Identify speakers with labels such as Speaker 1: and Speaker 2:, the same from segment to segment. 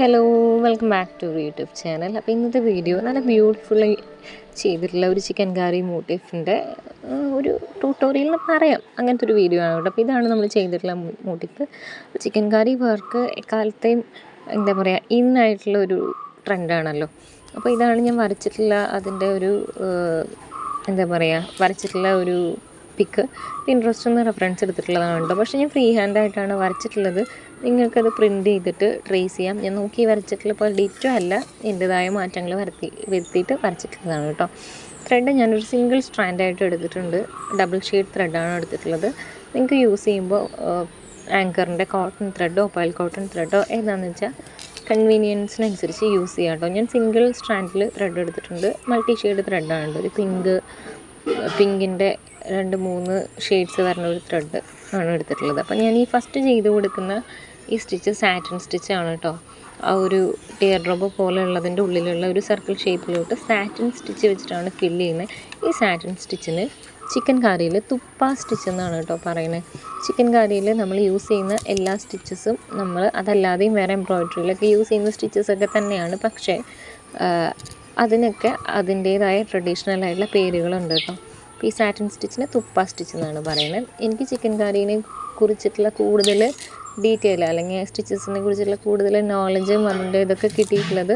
Speaker 1: Hello, welcome back to YouTube channel. അപ്പോൾ ഇന്നത്തെ video നല്ല ബ്യൂട്ടിഫുള്ളി ചെയ്തിട്ടുള്ള ഒരു ചിക്കൻ കറി മോട്ടിഫിൻ്റെ ഒരു ട്യൂട്ടോറിയൽ എന്ന് പറയാം. അങ്ങനത്തെ ഒരു വീഡിയോ ആണ് കേട്ടോ. അപ്പോൾ ഇതാണ് നമ്മൾ ചെയ്തിട്ടുള്ള മോട്ടിഫ്. ചിക്കൻ കറി വർക്ക് എക്കാലത്തെയും എന്താ പറയുക ഇന്നായിട്ടുള്ള ഒരു ട്രെൻഡാണല്ലോ. അപ്പോൾ ഇതാണ് ഞാൻ വരച്ചിട്ടുള്ള അതിൻ്റെ ഒരു എന്താ പറയുക വരച്ചിട്ടുള്ള ഒരു പിക്ക്. പിൻട്രസ്റ്റ് നിന്ന് റെഫറൻസ് എടുത്തിട്ടുള്ളതാണ് കേട്ടോ. പക്ഷേ ഞാൻ ഫ്രീ ഹാൻഡായിട്ടാണ് വരച്ചിട്ടുള്ളത്. നിങ്ങൾക്കത് പ്രിൻറ്റ് ചെയ്തിട്ട് ട്രേസ് ചെയ്യാം. ഞാൻ നോക്കി വരച്ചിട്ടുള്ള ഇപ്പോൾ ഡിറ്റോ അല്ല, എൻ്റെതായ മാറ്റങ്ങൾ വരുത്തിയിട്ട് വരച്ചിട്ടുള്ളതാണ് കേട്ടോ. ത്രെഡ് ഞാനൊരു സിംഗിൾ സ്ട്രാൻഡായിട്ട് എടുത്തിട്ടുണ്ട്. ഡബിൾ ഷെയ്ഡ് ത്രെഡാണ് എടുത്തിട്ടുള്ളത്. നിങ്ങൾക്ക് യൂസ് ചെയ്യുമ്പോൾ ആങ്കറിൻ്റെ കോട്ടൺ ത്രെഡോ പേൾ കോട്ടൺ ത്രെഡോ ഏതാണെന്ന് വെച്ചാൽ കൺവീനിയൻസിനനുസരിച്ച് യൂസ് ചെയ്യാം കേട്ടോ. ഞാൻ സിംഗിൾ സ്ട്രാൻഡിൽ ത്രെഡ് എടുത്തിട്ടുണ്ട്. മൾട്ടി ഷെയ്ഡ് ത്രെഡാണ്. ഒരു പിങ്കിൻ്റെ 2-3 ഷെയ്ഡ്സ് വരുന്ന ഒരു ത്രെഡ് ആണ് എടുത്തിട്ടുള്ളത്. അപ്പോൾ ഞാൻ ഈ ഫസ്റ്റ് ചെയ്ത് കൊടുക്കുന്ന ഈ സ്റ്റിച്ച് സാറ്റിൻ സ്റ്റിച്ചാണ് കേട്ടോ. ആ ഒരു ടിയർ ഡ്രോപ്പ് പോലെയുള്ളതിൻ്റെ ഉള്ളിലുള്ള ഒരു സർക്കിൾ ഷേപ്പിലോട്ട് സാറ്റിൻ സ്റ്റിച്ച് വെച്ചിട്ടാണ് ഫില്ല് ചെയ്യുന്നത്. ഈ സാറ്റിൻ സ്റ്റിച്ചിന് ചിക്കൻ കറിയിൽ തുപ്പ സ്റ്റിച്ച് എന്നാണ് കേട്ടോ പറയുന്നത്. ചിക്കൻ കറിയിൽ നമ്മൾ യൂസ് ചെയ്യുന്ന എല്ലാ സ്റ്റിച്ചസും നമ്മൾ അതല്ലാതെയും വേറെ എംബ്രോയ്ഡറിയിലൊക്കെ യൂസ് ചെയ്യുന്ന സ്റ്റിച്ചസൊക്കെ തന്നെയാണ്. പക്ഷേ അതിനൊക്കെ അതിൻ്റേതായ ട്രഡീഷണൽ ആയിട്ടുള്ള പേരുകളുണ്ട് കേട്ടോ. ഈ സാറ്റിൻ സ്റ്റിച്ചിന് തുപ്പ സ്റ്റിച്ച് എന്നാണ് പറയുന്നത്. എനിക്ക് ചിക്കൻ കറീനെ കുറിച്ചിട്ടുള്ള കൂടുതൽ ഡീറ്റെയിൽ അല്ലെങ്കിൽ സ്റ്റിച്ചസിനെ കുറിച്ചുള്ള കൂടുതൽ നോളജും അതിൻ്റെ ഇതൊക്കെ കിട്ടിയിട്ടുള്ളത്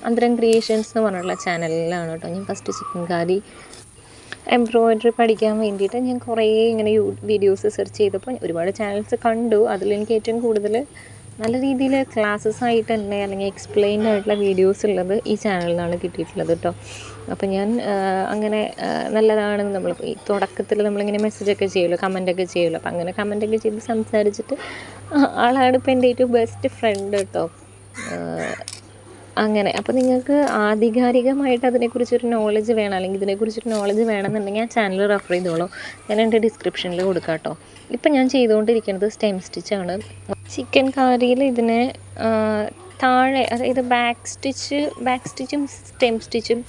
Speaker 1: അന്തരം ക്രിയേഷൻസ് എന്ന് പറഞ്ഞിട്ടുള്ള ചാനലിലാണ് കേട്ടോ. ഞാൻ ഫസ്റ്റ് ചിക്കൻ കറി എംബ്രോയ്ഡറി പഠിക്കാൻ വേണ്ടിയിട്ട് ഞാൻ കുറേ ഇങ്ങനെ വീഡിയോസ് സെർച്ച് ചെയ്തപ്പോൾ ഒരുപാട് ചാനൽസ് കണ്ടു. അതിലെനിക്ക് ഏറ്റവും കൂടുതൽ നല്ല രീതിയിൽ ക്ലാസ്സസ് ആയിട്ട് തന്നെ അല്ലെങ്കിൽ എക്സ്പ്ലെയിൻഡ് ആയിട്ടുള്ള വീഡിയോസ് ഉള്ളത് ഈ ചാനലിൽ നിന്നാണ് കിട്ടിയിട്ടുള്ളത് കേട്ടോ. അപ്പോൾ ഞാൻ അങ്ങനെ നല്ലതാണെന്ന് നമ്മൾ ഈ തുടക്കത്തിൽ നമ്മളിങ്ങനെ മെസ്സേജൊക്കെ ചെയ്യുമല്ലോ, കമൻറ്റൊക്കെ ചെയ്യുമല്ലോ. അപ്പോൾ അങ്ങനെ കമൻറ്റൊക്കെ ചെയ്ത് സംസാരിച്ചിട്ട് ആളാണ് ഇപ്പോൾ എൻ്റെ ഏറ്റവും ബെസ്റ്റ് ഫ്രണ്ട് കേട്ടോ. അങ്ങനെ അപ്പോൾ നിങ്ങൾക്ക് ആധികാരികമായിട്ട് അതിനെക്കുറിച്ചൊരു നോളജ് വേണം അല്ലെങ്കിൽ ഇതിനെക്കുറിച്ചൊരു നോളജ് വേണമെന്നുണ്ടെങ്കിൽ ആ ചാനൽ റെഫർ ചെയ്തോളൂ. ഞാൻ എൻ്റെ ഡിസ്ക്രിപ്ഷനിൽ കൊടുക്കാം കേട്ടോ. ഇപ്പം ഞാൻ ചെയ്തുകൊണ്ടിരിക്കുന്നത് സ്റ്റെം സ്റ്റിച്ചാണ്. ചിക്കൻ കറിയിൽ ഇതിനെ താഴെ, അതായത് ബാക്ക് സ്റ്റിച്ചും സ്റ്റെം സ്റ്റിച്ചും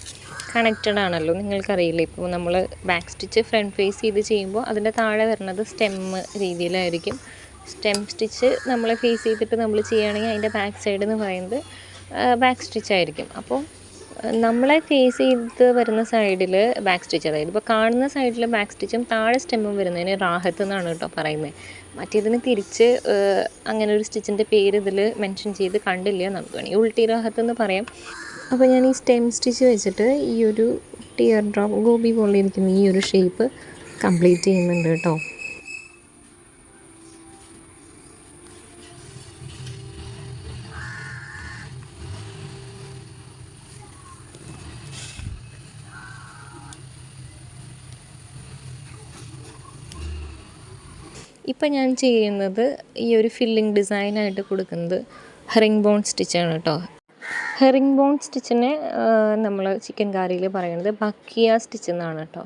Speaker 1: കണക്റ്റഡ് ആണല്ലോ, നിങ്ങൾക്കറിയില്ലേ. ഇപ്പോൾ നമ്മൾ ബാക്ക് സ്റ്റിച്ച് ഫ്രണ്ട് ഫേസ് ചെയ്ത് ചെയ്യുമ്പോൾ അതിൻ്റെ താഴെ വരുന്നത് സ്റ്റെം രീതിയിലായിരിക്കും. സ്റ്റെം സ്റ്റിച്ച് നമ്മളെ ഫേസ് ചെയ്തിട്ട് നമ്മൾ ചെയ്യുകയാണെങ്കിൽ അതിൻ്റെ ബാക്ക് സൈഡ് എന്ന് പറയുന്നത് ബാക്ക് സ്റ്റിച്ചായിരിക്കും. അപ്പോൾ നമ്മളെ ഫേസ് ചെയ്ത് വരുന്ന സൈഡിൽ ബാക്ക് സ്റ്റിച്ച്, അതായത് ഇപ്പോൾ കാണുന്ന സൈഡിൽ ബാക്ക് സ്റ്റിച്ചും താഴെ സ്റ്റെമ്മും വരുന്നതിന് റാഹത്ത് എന്നാണ് കേട്ടോ പറയുന്നത്. മറ്റേതിന് തിരിച്ച് അങ്ങനെ ഒരു സ്റ്റിച്ചിൻ്റെ പേര് ഇതിൽ മെൻഷൻ ചെയ്ത് കണ്ടില്ല. നമുക്ക് വേണമെങ്കിൽ ഉൾട്ടി റാഹത്ത് എന്ന് പറയാം. അപ്പോൾ ഞാൻ ഈ സ്റ്റെം സ്റ്റിച്ച് വെച്ചിട്ട് ഈ ഒരു ടിയർ ഡ്രോപ്പ് ഗോബി പോലെ ഇരിക്കുന്ന ഈ ഒരു ഷേപ്പ് കംപ്ലീറ്റ് ചെയ്യുന്നുണ്ട് കേട്ടോ. ഇപ്പം ഞാൻ ചെയ്യുന്നത് ഈ ഒരു ഫില്ലിംഗ് ഡിസൈനായിട്ട് കൊടുക്കുന്നത് ഹെറിംഗ് ബോൺ സ്റ്റിച്ചാണ് കേട്ടോ. ഹെറിംഗ് ബോൺ സ്റ്റിച്ചിനെ നമ്മൾ ചിക്കൻ കറിയിൽ പറയുന്നത് ബക്കിയ സ്റ്റിച്ച് എന്നാണ് കേട്ടോ.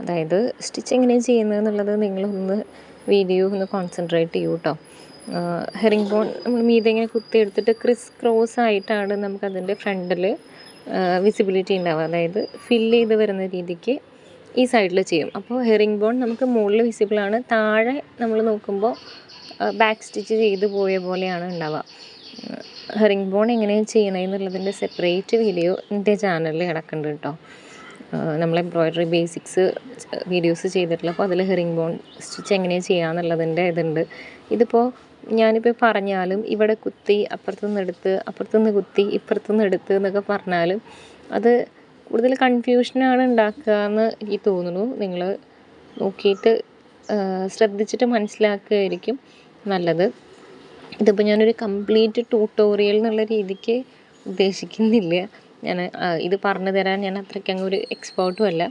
Speaker 1: അതായത് സ്റ്റിച്ച് എങ്ങനെയാണ് ചെയ്യുന്നത് എന്നുള്ളത് നിങ്ങളൊന്ന് വീഡിയോ ഒന്ന് കോൺസെൻട്രേറ്റ് ചെയ്യൂ കേട്ടോ. ഹെറിംഗ് ബോൺ നമ്മൾ മീതെ ഇങ്ങനെ കുത്തിയെടുത്തിട്ട് ക്രിസ് ക്രോസ് ആയിട്ടാണ് നമുക്കതിൻ്റെ ഫ്രണ്ടിൽ വിസിബിലിറ്റി ഉണ്ടാവുക. അതായത് ഫില്ല് ചെയ്ത് വരുന്ന രീതിക്ക് ഈ സൈഡിൽ ചെയ്യും. അപ്പോൾ ഹെറിംഗ് ബോൺ നമുക്ക് മുകളിൽ വിസിബിളാണ്, താഴെ നമ്മൾ നോക്കുമ്പോൾ ബാക്ക് സ്റ്റിച്ച് ചെയ്ത് പോയ പോലെയാണ് ഉണ്ടാവുക. ഹെറിംഗ് ബോൺ എങ്ങനെയാണ് ചെയ്യണമെന്നുള്ളതിൻ്റെ സെപ്പറേറ്റ് വീഡിയോ എൻ്റെ ചാനലിൽ കിടക്കുന്നുണ്ട് കേട്ടോ. നമ്മൾ എംബ്രോയ്ഡറി ബേസിക്സ് വീഡിയോസ് ചെയ്തിട്ടുള്ള, അപ്പോൾ അതിൽ ഹെറിംഗ് ബോൺ സ്റ്റിച്ച് എങ്ങനെയാണ് ചെയ്യാന്നുള്ളതിൻ്റെ ഇതുണ്ട്. ഇതിപ്പോൾ ഞാനിപ്പോൾ പറഞ്ഞാലും ഇവിടെ കുത്തി അപ്പുറത്തുനിന്ന് എടുത്ത്, അപ്പുറത്തുനിന്ന് കുത്തി ഇപ്പുറത്തുനിന്ന് എടുത്ത് എന്നൊക്കെ പറഞ്ഞാലും അത് കൂടുതൽ കൺഫ്യൂഷനാണ് ഉണ്ടാക്കുക എന്ന് എനിക്ക് തോന്നുന്നു. നിങ്ങൾ നോക്കിയിട്ട് ശ്രദ്ധിച്ചിട്ട് മനസ്സിലാക്കുകയായിരിക്കും നല്ലത്. ഇതിപ്പോൾ ഞാനൊരു കംപ്ലീറ്റ് ട്യൂട്ടോറിയൽ എന്നുള്ള രീതിക്ക് ഉദ്ദേശിക്കുന്നില്ല. ഞാൻ ഇത് പറഞ്ഞു തരാൻ ഞാൻ അത്രയ്ക്കങ്ങ് ഒരു എക്സ്പേർട്ടും അല്ല.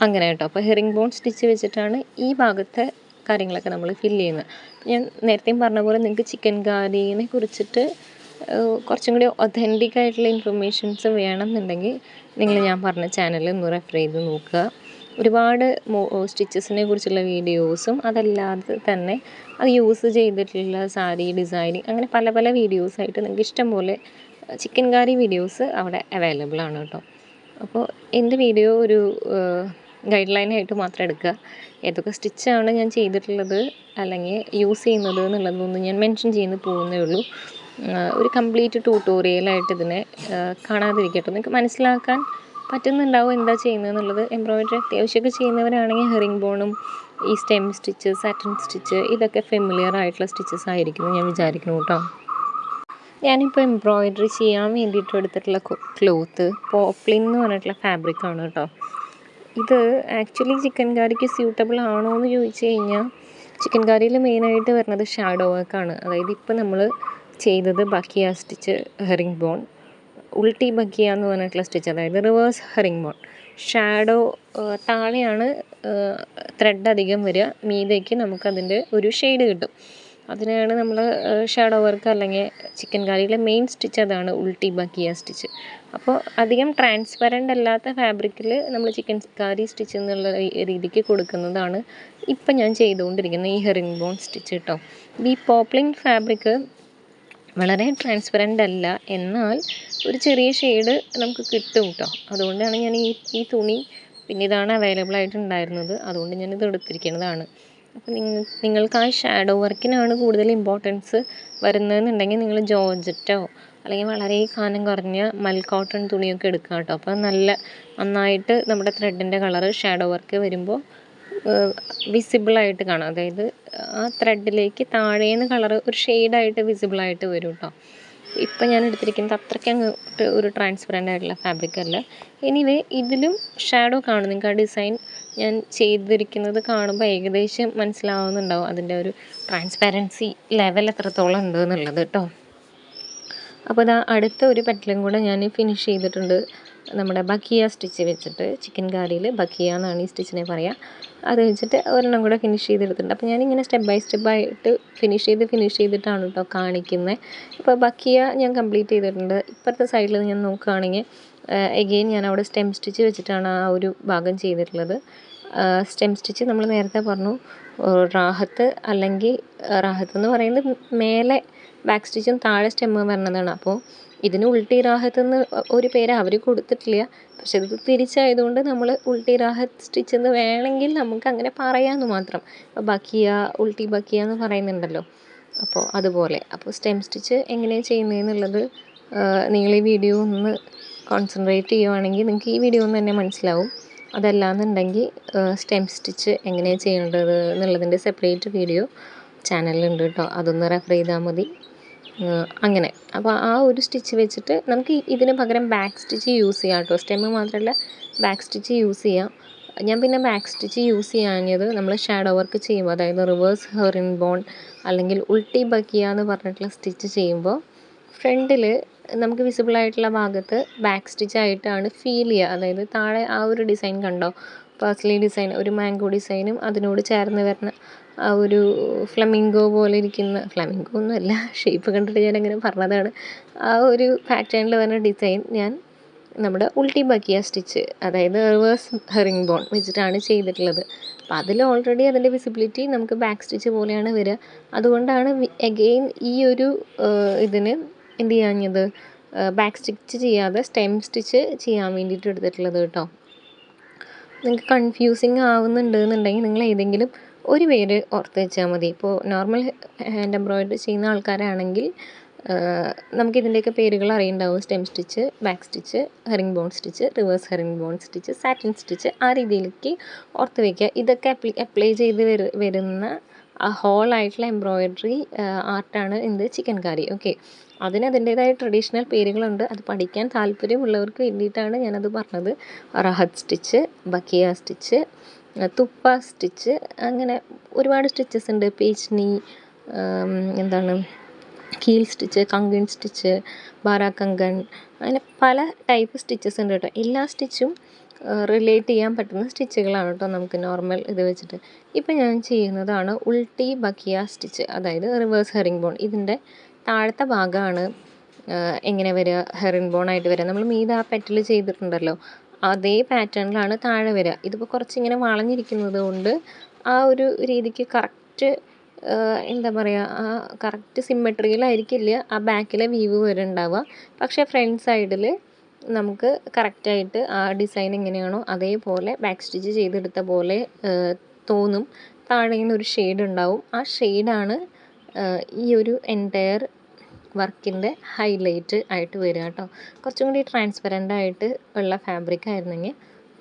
Speaker 1: അങ്ങനെ കേട്ടോ. അപ്പോൾ ഹെറിംഗ് ബോൺ സ്റ്റിച്ച് വെച്ചിട്ടാണ് ഈ ഭാഗത്തെ കാര്യങ്ങളൊക്കെ നമ്മൾ ഫില്ല് ചെയ്യുന്നത്. ഞാൻ നേരത്തെയും പറഞ്ഞ പോലെ നിങ്ങൾക്ക് ചിക്കൻ കറീനെ കുറിച്ചിട്ട് കുറച്ചും കൂടി ഒതൻറ്റിക് ആയിട്ടുള്ള ഇൻഫർമേഷൻസ് വേണമെന്നുണ്ടെങ്കിൽ നിങ്ങൾ ഞാൻ പറഞ്ഞ ചാനലിൽ ഒന്ന് റെഫർ ചെയ്ത് നോക്കുക. ഒരുപാട് സ്റ്റിച്ചസിനെ കുറിച്ചുള്ള വീഡിയോസും അതല്ലാതെ തന്നെ അത് യൂസ് ചെയ്തിട്ടുള്ള സാരി ഡിസൈനിങ് അങ്ങനെ പല പല വീഡിയോസായിട്ട് നിങ്ങൾക്ക് ഇഷ്ടം പോലെ ചിക്കൻ കറി വീഡിയോസ് അവിടെ അവൈലബിൾ ആണ് കേട്ടോ. അപ്പോൾ എൻ്റെ വീഡിയോ ഒരു ഗൈഡ് ലൈനായിട്ട് മാത്രം എടുക്കുക. ഏതൊക്കെ സ്റ്റിച്ചാണ് ഞാൻ ചെയ്തിട്ടുള്ളത് അല്ലെങ്കിൽ യൂസ് ചെയ്യുന്നത് എന്നുള്ളതൊന്നും ഞാൻ മെൻഷൻ ചെയ്യുന്നു പോകുന്നേ ഉള്ളൂ. ഒരു കംപ്ലീറ്റ് ട്യൂട്ടോറിയലായിട്ട് ഇതിനെ കാണാതിരിക്കട്ടെ. നിങ്ങൾക്ക് മനസ്സിലാക്കാൻ പറ്റുന്നുണ്ടാവും എന്താ ചെയ്യുന്നതെന്നുള്ളത്. എംബ്രോയിഡറി അത്യാവശ്യമൊക്കെ ചെയ്യുന്നവരാണെങ്കിൽ ഹെറിംഗ് ബോണും ഈ സ്റ്റെം സ്റ്റിച്ച്, സാറ്റിൻ സ്റ്റിച്ച് ഇതൊക്കെ ഫെമിലിയർ ആയിട്ടുള്ള സ്റ്റിച്ചസ് ആയിരിക്കും ഞാൻ വിചാരിക്കുന്നു കേട്ടോ. ഞാനിപ്പോൾ എംബ്രോയിഡറി ചെയ്യാൻ വേണ്ടിയിട്ട് എടുത്തിട്ടുള്ള ക്ലോത്ത് പോപ്ലിൻ എന്ന് പറഞ്ഞിട്ടുള്ള ഫാബ്രിക്കാണ് കേട്ടോ. ഇത് ആക്ച്വലി ചിക്കൻ കറിക്ക് സ്യൂട്ടബിൾ ആണോ എന്ന് ചോദിച്ചു കഴിഞ്ഞാൽ ചിക്കൻ കറിയിൽ മെയിനായിട്ട് വരുന്നത് ഷാഡോ വർക്കാണ്. അതായത് ഇപ്പോൾ നമ്മൾ ചെയ്തത് ബക്കിയ സ്റ്റിച്ച്, ഹെറിംഗ് ബോൺ, ഉൾട്ടി ബക്കിയ എന്ന് പറഞ്ഞിട്ടുള്ള സ്റ്റിച്ച്, അതായത് റിവേഴ്സ് ഹെറിംഗ് ബോൺ. ഷാഡോ താഴെയാണ് ത്രെഡ് അധികം വരിക, മീതേക്ക് നമുക്കതിൻ്റെ ഒരു ഷെയ്ഡ് കിട്ടും. അതിനാണ് നമ്മൾ ഷാഡോ വർക്ക് അല്ലെങ്കിൽ ചിക്കൻ കറിയിലെ മെയിൻ സ്റ്റിച്ച് അതാണ് ഉൾട്ടി ബക്കിയ സ്റ്റിച്ച്. അപ്പോൾ അധികം ട്രാൻസ്പെറൻ്റ് അല്ലാത്ത ഫാബ്രിക്കിൽ നമ്മൾ ചിക്കൻ കറി സ്റ്റിച്ച് എന്നുള്ള രീതിക്ക് കൊടുക്കുന്നതാണ് ഇപ്പം ഞാൻ ചെയ്തുകൊണ്ടിരിക്കുന്നത് ഈ ഹെറിംഗ് ബോൺ സ്റ്റിച്ച് കേട്ടോ. ഈ പോപ്ലിൻ ഫാബ്രിക് വളരെ ട്രാൻസ്പെറൻ്റ് അല്ല, എന്നാൽ ഒരു ചെറിയ ഷെയ്ഡ് നമുക്ക് കിട്ടും കേട്ടോ. അതുകൊണ്ടാണ് ഞാൻ ഈ തുണി, പിന്നെ ഇതാണ് അവൈലബിൾ ആയിട്ടുണ്ടായിരുന്നത്, അതുകൊണ്ട് ഞാനിത് എടുത്തിരിക്കുന്നതാണ്. അപ്പോൾ നിങ്ങൾക്ക് ആ ഷാഡോ വർക്കിനാണ് കൂടുതൽ ഇമ്പോർട്ടൻസ് വരുന്നതെന്നുണ്ടെങ്കിൽ നിങ്ങൾ ജോർജറ്റോ അല്ലെങ്കിൽ വളരെ കനം കുറഞ്ഞ മൽ കോട്ടൺ തുണിയൊക്കെ എടുക്കുക കേട്ടോ. അപ്പോൾ നന്നായിട്ട് നമ്മുടെ ത്രെഡിൻ്റെ കളറ് ഷാഡോ വർക്ക് വരുമ്പോൾ വിസിബിളായിട്ട് കാണാം. അതായത് ആ ത്രെഡിലേക്ക് താഴേന്ന് കളറ് ഒരു ഷെയ്ഡായിട്ട് വിസിബിളായിട്ട് വരും കേട്ടോ. ഇപ്പം ഞാൻ എടുത്തിരിക്കുന്നത് അത്രയ്ക്ക് അങ്ങോട്ട് ഒരു ട്രാൻസ്പെറൻ്റ് ആയിട്ടുള്ള ഫാബ്രിക് അല്ല. എനിവേ ഇതിലും ഷാഡോ കാണും. നിങ്ങൾക്ക് ആ ഡിസൈൻ ഞാൻ ചെയ്തിരിക്കുന്നത് കാണുമ്പോൾ ഏകദേശം മനസ്സിലാവുന്നുണ്ടാവും അതിൻ്റെ ഒരു ട്രാൻസ്പാരൻസി ലെവൽ എത്രത്തോളം ഉണ്ട് എന്നുള്ളത് കേട്ടോ. അപ്പോൾ ഇതാ അടുത്ത ഒരു പെറ്റലും കൂടെ ഞാൻ ഫിനിഷ് ചെയ്തിട്ടുണ്ട് നമ്മുടെ ബക്കിയ സ്റ്റിച്ച് വെച്ചിട്ട്. ചിക്കൻ കറിയിൽ ബക്കിയ എന്നാണ് ഈ സ്റ്റിച്ചിനെ പറയുക. അത് വെച്ചിട്ട് ഒരെണ്ണം കൂടെ ഫിനിഷ് ചെയ്തെടുത്തിട്ടുണ്ട്. അപ്പോൾ ഞാനിങ്ങനെ സ്റ്റെപ്പ് ബൈ സ്റ്റെപ്പായിട്ട് ഫിനിഷ് ചെയ്തിട്ടാണ് കേട്ടോ കാണിക്കുന്നത്. ഇപ്പോൾ ബക്കിയ ഞാൻ കംപ്ലീറ്റ് ചെയ്തിട്ടുണ്ട്. ഇപ്പുറത്തെ സൈഡിൽ ഞാൻ നോക്കുകയാണെങ്കിൽ എഗെയിൻ ഞാൻ അവിടെ സ്റ്റെം സ്റ്റിച്ച് വെച്ചിട്ടാണ് ആ ഒരു ഭാഗം ചെയ്തിട്ടുള്ളത്. സ്റ്റെം സ്റ്റിച്ച് നമ്മൾ നേരത്തെ പറഞ്ഞു റാഹത്ത്, അല്ലെങ്കിൽ റാഹത്ത് എന്ന് പറയുന്നത് മേലെ ബാക്ക് സ്റ്റിച്ചും താഴെ സ്റ്റെമ്മും വരുന്നതാണ്. അപ്പോൾ ഇതിന് ഉൾട്ടി റാഹത്ത് എന്ന് ഒരു പേര് അവർ കൊടുത്തിട്ടില്ല, പക്ഷെ ഇത് തിരിച്ചായതുകൊണ്ട് നമ്മൾ ഉൾട്ടി റാഹത്ത് സ്റ്റിച്ച് എന്ന് വേണമെങ്കിൽ നമുക്ക് അങ്ങനെ പറയാമെന്ന് മാത്രം. അപ്പോൾ ബക്കിയ, ഉൾട്ടി ബക്കിയ എന്ന് പറയുന്നുണ്ടല്ലോ, അപ്പോൾ അതുപോലെ. അപ്പോൾ സ്റ്റെം സ്റ്റിച്ച് എങ്ങനെയാണ് ചെയ്യുന്നതെന്നുള്ളത് നിങ്ങൾ ഈ വീഡിയോ ഒന്ന് കോൺസെൻട്രേറ്റ് ചെയ്യുവാണെങ്കിൽ നിങ്ങൾക്ക് ഈ വീഡിയോ ഒന്ന് തന്നെ മനസ്സിലാവും. അതല്ലാന്നുണ്ടെങ്കിൽ സ്റ്റെം സ്റ്റിച്ച് എങ്ങനെയാണ് ചെയ്യേണ്ടത് എന്നുള്ളതിൻ്റെ സെപ്പറേറ്റ് വീഡിയോ ചാനലിലുണ്ട് കേട്ടോ, അതൊന്ന് റെഫർ ചെയ്താൽ മതി. അങ്ങനെ അപ്പോൾ ആ ഒരു സ്റ്റിച്ച് വെച്ചിട്ട് നമുക്ക് ഇതിന് പകരം ബാക്ക് സ്റ്റിച്ച് യൂസ് ചെയ്യാം കേട്ടോ. സ്റ്റെമ്മ് മാത്രമല്ല ബാക്ക് സ്റ്റിച്ച് യൂസ് ചെയ്യാം. ഞാൻ പിന്നെ ബാക്ക് സ്റ്റിച്ച് യൂസ് ചെയ്യാഞ്ഞത് നമ്മൾ ഷാഡോ വർക്ക് ചെയ്യുമ്പോൾ, അതായത് റിവേഴ്സ് ഹെറിംഗ് ബോൺ അല്ലെങ്കിൽ ഉൾട്ടി ബക്കിയ എന്ന് പറഞ്ഞിട്ടുള്ള സ്റ്റിച്ച് ചെയ്യുമ്പോൾ ഫ്രണ്ടിൽ നമുക്ക് വിസിബിളായിട്ടുള്ള ഭാഗത്ത് ബാക്ക് സ്റ്റിച്ചായിട്ടാണ് ഫീൽ ചെയ്യുക. അതായത് താഴെ ആ ഒരു ഡിസൈൻ കണ്ടോ, പേഴ്സ്ലി ഡിസൈൻ, ഒരു മാംഗോ ഡിസൈനും അതിനോട് ചേർന്ന് വരുന്ന ആ ഒരു ഫ്ലമിംഗോ പോലെ ഇരിക്കുന്ന, ഫ്ലമിംഗോ ഒന്നുമല്ല, ഷേപ്പ് കണ്ടിട്ട് ഞാൻ അങ്ങനെ പറഞ്ഞതാണ്, ആ ഒരു പാറ്റേണിൽ വരുന്ന ഡിസൈൻ ഞാൻ നമ്മുടെ ഉൾട്ടി ബക്കിയ സ്റ്റിച്ച്, അതായത് റിവേഴ്സ് ഹെറിംഗ് ബോൺ വെച്ചിട്ടാണ് ചെയ്തിട്ടുള്ളത്. അപ്പോൾ അതിൽ ഓൾറെഡി അതിൻ്റെ വിസിബിലിറ്റി നമുക്ക് ബാക്ക് സ്റ്റിച്ച് പോലെയാണ് വരിക. അതുകൊണ്ടാണ് അഗെയിൻ ഈ ഒരു ഇതിന് എന്ത് ചെയ്യാഞ്ഞത്, ബാക്ക് സ്റ്റിച്ച് ചെയ്യാതെ സ്റ്റെം സ്റ്റിച്ച് ചെയ്യാൻ വേണ്ടിയിട്ട് എടുത്തിട്ടുള്ളത് കേട്ടോ. നിങ്ങൾക്ക് കൺഫ്യൂസിങ് ആവുന്നുണ്ട് എന്നുണ്ടെങ്കിൽ നിങ്ങൾ ഏതെങ്കിലും ഒരു പേര് ഓർത്ത് വെച്ചാൽ മതി. ഇപ്പോൾ നോർമൽ ഹാൻഡ് എംബ്രോയിഡറി ചെയ്യുന്ന ആൾക്കാരാണെങ്കിൽ നമുക്കിതിൻ്റെയൊക്കെ പേരുകൾ അറിയുണ്ടാവും. Stem stitch, back stitch, herringbone stitch, reverse herringbone stitch, satin stitch, ആ രീതിയിലേക്ക് ഓർത്ത് വയ്ക്കുക. ഇതൊക്കെ അപ്ലൈ ചെയ്ത് വരുന്ന ഹോളായിട്ടുള്ള എംബ്രോയിഡറി ആർട്ടാണ് എന്ത്, ചിക്കൻ കറി. ഓക്കെ, അതിന് അതിൻ്റേതായ ട്രഡീഷണൽ പേരുകളുണ്ട്. അത് പഠിക്കാൻ താല്പര്യമുള്ളവർക്ക് വേണ്ടിയിട്ടാണ് ഞാനത് പറഞ്ഞത്. റഹത്ത് സ്റ്റിച്ച്, ബക്കിയ സ്റ്റിച്ച്, തുപ്പ സ്റ്റിച്ച്, അങ്ങനെ ഒരുപാട് സ്റ്റിച്ചസ് ഉണ്ട്. പേച്ച്നി, എന്താണ് കീൽ സ്റ്റിച്ച്, കങ്കൺ സ്റ്റിച്ച്, ബാരാക്കങ്കൺ, അങ്ങനെ പല ടൈപ്പ് സ്റ്റിച്ചസ് ഉണ്ട് കേട്ടോ. എല്ലാ സ്റ്റിച്ചും റിലേറ്റ് ചെയ്യാൻ പറ്റുന്ന സ്റ്റിച്ചുകളാണ് കേട്ടോ നമുക്ക് നോർമൽ ഇത് വെച്ചിട്ട്. ഇപ്പം ഞാൻ ചെയ്യുന്നതാണ് ഉൾട്ടി ബക്കിയ സ്റ്റിച്ച്, അതായത് റിവേഴ്സ് ഹെറിംഗ് ബോൺ. ഇതിൻ്റെ താഴത്തെ ഭാഗമാണ് എങ്ങനെ വരിക, ഹെറിംഗ് ബോൺ ആയിട്ട് വരിക. നമ്മൾ മീത ആ പെറ്റൽ ചെയ്തിട്ടുണ്ടല്ലോ, അതേ പാറ്റേണിലാണ് താഴെ വരിക. ഇതിപ്പോൾ കുറച്ചിങ്ങനെ വളഞ്ഞിരിക്കുന്നത് കൊണ്ട് ആ ഒരു രീതിക്ക് കറക്റ്റ് എന്താ പറയുക, ആ കറക്റ്റ് സിമ്മെട്രിയിലായിരിക്കില്ല ആ ബാക്കിലെ വീവ് വരെ ഉണ്ടാവുക. പക്ഷേ ഫ്രണ്ട് സൈഡിൽ നമുക്ക് കറക്റ്റായിട്ട് ആ ഡിസൈൻ എങ്ങനെയാണോ അതേപോലെ ബാക്ക് സ്റ്റിച്ച് ചെയ്തെടുത്ത പോലെ തോന്നും. താഴെ നിന്ന് ഒരു ഷെയ്ഡ് ഉണ്ടാവും. ആ ഷെയ്ഡാണ് ഈ ഒരു എൻറ്റയർ വർക്കിൻ്റെ ഹൈലൈറ്റ് ആയിട്ട് വരിക കേട്ടോ. കുറച്ചും കൂടി ട്രാൻസ്പെറൻ്റ് ആയിട്ട് ഉള്ള ഫാബ്രിക് ആയിരുന്നെങ്കിൽ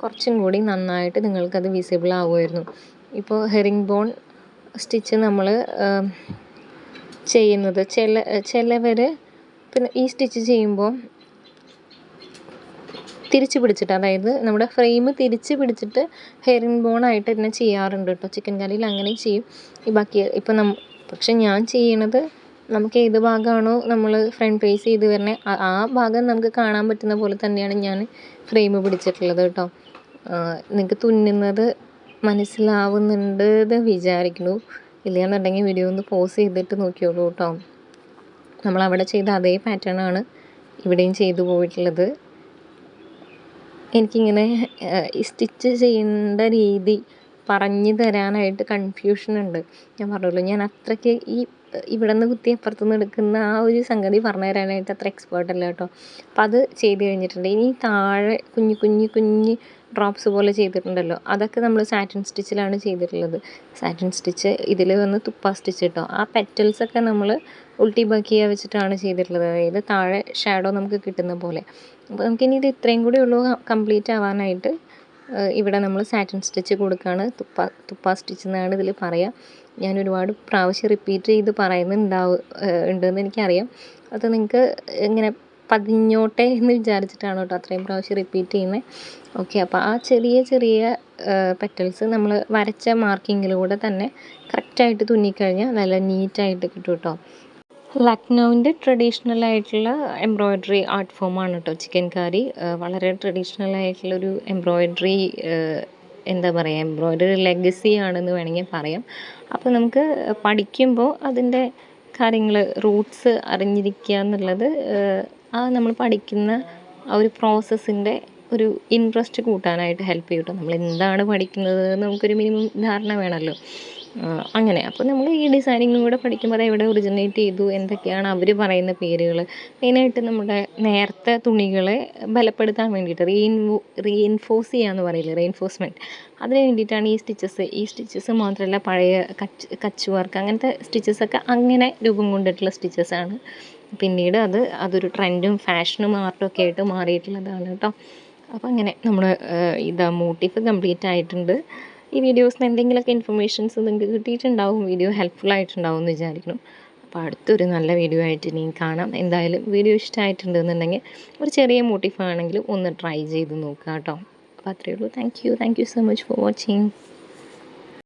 Speaker 1: കുറച്ചും കൂടി നന്നായിട്ട് നിങ്ങൾക്കത് വിസിബിൾ ആവുമായിരുന്നു. ഇപ്പോൾ ഹെറിംഗ് ബോൺ സ്റ്റിച്ച് നമ്മൾ ചെയ്യുന്നത് ചിലവർ പിന്നെ ഈ സ്റ്റിച്ച് ചെയ്യുമ്പോൾ തിരിച്ച് പിടിച്ചിട്ട്, അതായത് നമ്മുടെ ഫ്രെയിം തിരിച്ച് പിടിച്ചിട്ട് ഹെറിംഗ് ബോണായിട്ട് തന്നെ ചെയ്യാറുണ്ട് കേട്ടോ. ചിക്കൻ കറിയിൽ അങ്ങനെ ചെയ്യും. ഈ ബാക്കി ഇപ്പം പക്ഷെ ഞാൻ ചെയ്യണത് നമുക്ക് ഏത് ഭാഗമാണോ നമ്മൾ ഫ്രണ്ട് ഫേസ് ചെയ്ത് വരുന്നത് ആ ഭാഗം നമുക്ക് കാണാൻ പറ്റുന്ന പോലെ തന്നെയാണ് ഞാൻ ഫ്രെയിം പിടിച്ചിട്ടുള്ളത് കേട്ടോ. നിങ്ങൾക്ക് തുന്നുന്നത് മനസ്സിലാവുന്നുണ്ട് എന്ന് വിചാരിക്കുന്നു. ഇല്ലയെന്നുണ്ടെങ്കിൽ വീഡിയോ ഒന്ന് പോസ് ചെയ്തിട്ട് നോക്കിയോളൂ കേട്ടോ. നമ്മളവിടെ ചെയ്ത അതേ പാറ്റേണാണ് ഇവിടെയും ചെയ്തു പോയിട്ടുള്ളത്. എനിക്കിങ്ങനെ സ്റ്റിച്ച് ചെയ്യേണ്ട രീതി പറഞ്ഞു തരാനായിട്ട് കൺഫ്യൂഷനുണ്ട്. ഞാൻ പറഞ്ഞല്ലോ, ഞാൻ അത്രയ്ക്ക് ഇവിടെ നിന്ന് കുത്തി അപ്പുറത്തുനിന്ന് എടുക്കുന്ന ആ ഒരു സംഗതി പറഞ്ഞു തരാനായിട്ട് അത്ര എക്സ്പേർട്ടല്ല കേട്ടോ. അപ്പം അത് ചെയ്ത് കഴിഞ്ഞിട്ടുണ്ട്. ഇനി താഴെ കുഞ്ഞ് ഡ്രോപ്സ് പോലെ ചെയ്തിട്ടുണ്ടല്ലോ, അതൊക്കെ നമ്മൾ സാറ്റിൻ സ്റ്റിച്ചിലാണ് ചെയ്തിട്ടുള്ളത്. സാറ്റിൻ സ്റ്റിച്ച് ഇതിൽ വന്ന് തുപ്പ സ്റ്റിച്ച് കേട്ടോ. ആ പെറ്റൽസൊക്കെ നമ്മൾ ഉൾട്ടി ബാക്കിയ വെച്ചിട്ടാണ് ചെയ്തിട്ടുള്ളത്, അതായത് താഴെ ഷാഡോ നമുക്ക് കിട്ടുന്ന പോലെ. അപ്പോൾ നമുക്കിനി ഇത് ഇത്രയും കൂടി ഉള്ളൂ കംപ്ലീറ്റ് ആവാനായിട്ട്. ഇവിടെ നമ്മൾ സാറ്റിൻ സ്റ്റിച്ച് കൊടുക്കുകയാണ്. തുപ്പ സ്റ്റിച്ച് എന്നാണ് ഇതിൽ പറയുക. ഞാൻ ഒരുപാട് പ്രാവശ്യം റിപ്പീറ്റ് ചെയ്ത് ഉണ്ടെന്ന് എനിക്കറിയാം. അത് നിങ്ങൾക്ക് ഇങ്ങനെ പതിഞ്ഞോട്ടെ എന്ന് വിചാരിച്ചിട്ടാണ് കേട്ടോ അത്രയും പ്രാവശ്യം റിപ്പീറ്റ് ചെയ്യുന്നത്. ഓക്കെ, അപ്പോൾ ആ ചെറിയ പെറ്റൽസ് നമ്മൾ വരച്ച മാർക്കിങ്ങിലൂടെ തന്നെ കറക്റ്റായിട്ട് തുന്നിക്കഴിഞ്ഞാൽ നല്ല നീറ്റായിട്ട് കിട്ടും കേട്ടോ. ലക്നൗവിൻ്റെ ട്രഡീഷണൽ ആയിട്ടുള്ള എംബ്രോയ്ഡറി ആർട്ട് ഫോമാണ് കേട്ടോ ചിക്കൻ കാരി. വളരെ ട്രഡീഷണൽ ആയിട്ടുള്ളൊരു എംബ്രോയ്ഡറി, എന്താ പറയുക, എംബ്രോയ്ഡറി ലെഗസി ആണെന്ന് വേണമെങ്കിൽ പറയാം. അപ്പോൾ നമുക്ക് പഠിക്കുമ്പോൾ അതിൻ്റെ കാര്യങ്ങൾ റൂട്ട്സ് അറിഞ്ഞിരിക്കുക എന്നുള്ളത് നമ്മൾ പഠിക്കുന്ന ആ ഒരു പ്രോസസ്സിൻ്റെ ഒരു ഇൻട്രസ്റ്റ് കൂട്ടാനായിട്ട് ഹെൽപ്പ് ചെയ്യും കേട്ടോ. നമ്മൾ എന്താണ് പഠിക്കുന്നത് നമുക്കൊരു മിനിമം ധാരണ വേണമല്ലോ. അങ്ങനെ അപ്പോൾ നമ്മൾ ഈ ഡിസൈനിങ്ങും കൂടെ പഠിക്കുമ്പോൾ അത് എവിടെ ഒറിജിനേറ്റ് ചെയ്തു, എന്തൊക്കെയാണ് അവർ പറയുന്ന പേരുകൾ, മെയിനായിട്ട് നമ്മുടെ നേരത്തെ തുണികളെ ബലപ്പെടുത്താൻ വേണ്ടിയിട്ട് റീഇൻഫോഴ്സ് ചെയ്യാന്ന് പറയില്ലേ, റീഇൻഫോഴ്സ്മെൻറ്റ്, അതിന് വേണ്ടിയിട്ടാണ് ഈ സ്റ്റിച്ചസ് മാത്രമല്ല പഴയ കച്ച് വർക്ക് അങ്ങനത്തെ സ്റ്റിച്ചസൊക്കെ അങ്ങനെ രൂപം കൊണ്ടിട്ടുള്ള സ്റ്റിച്ചസാണ്. പിന്നീട് അതൊരു ട്രെൻഡും ഫാഷനും ആർട്ടും ഒക്കെ ആയിട്ട് മാറിയിട്ടുള്ളതാണ് കേട്ടോ. അപ്പോൾ അങ്ങനെ നമ്മൾ മോട്ടീഫ് കംപ്ലീറ്റ് ആയിട്ടുണ്ട്. ഈ വീഡിയോസിന് എന്തെങ്കിലുമൊക്കെ ഇൻഫർമേഷൻസ് നിങ്ങൾക്ക് കിട്ടിയിട്ടുണ്ടാവും, വീഡിയോ ഹെൽപ്ഫുൾ ആയിട്ടുണ്ടാവും എന്ന് വിചാരിക്കുന്നു. അപ്പോൾ അടുത്തൊരു നല്ല വീഡിയോ ആയിട്ട് ഇനിയും കാണാം. എന്തായാലും വീഡിയോ ഇഷ്ടമായിട്ടുണ്ടെന്നുണ്ടെങ്കിൽ ഒരു ചെറിയ മോട്ടീഫ് ആണെങ്കിലും ഒന്ന് ട്രൈ ചെയ്ത് നോക്കുക കേട്ടോ. അപ്പോൾ അത്രയേ ഉള്ളൂ. Thank you so much for watching.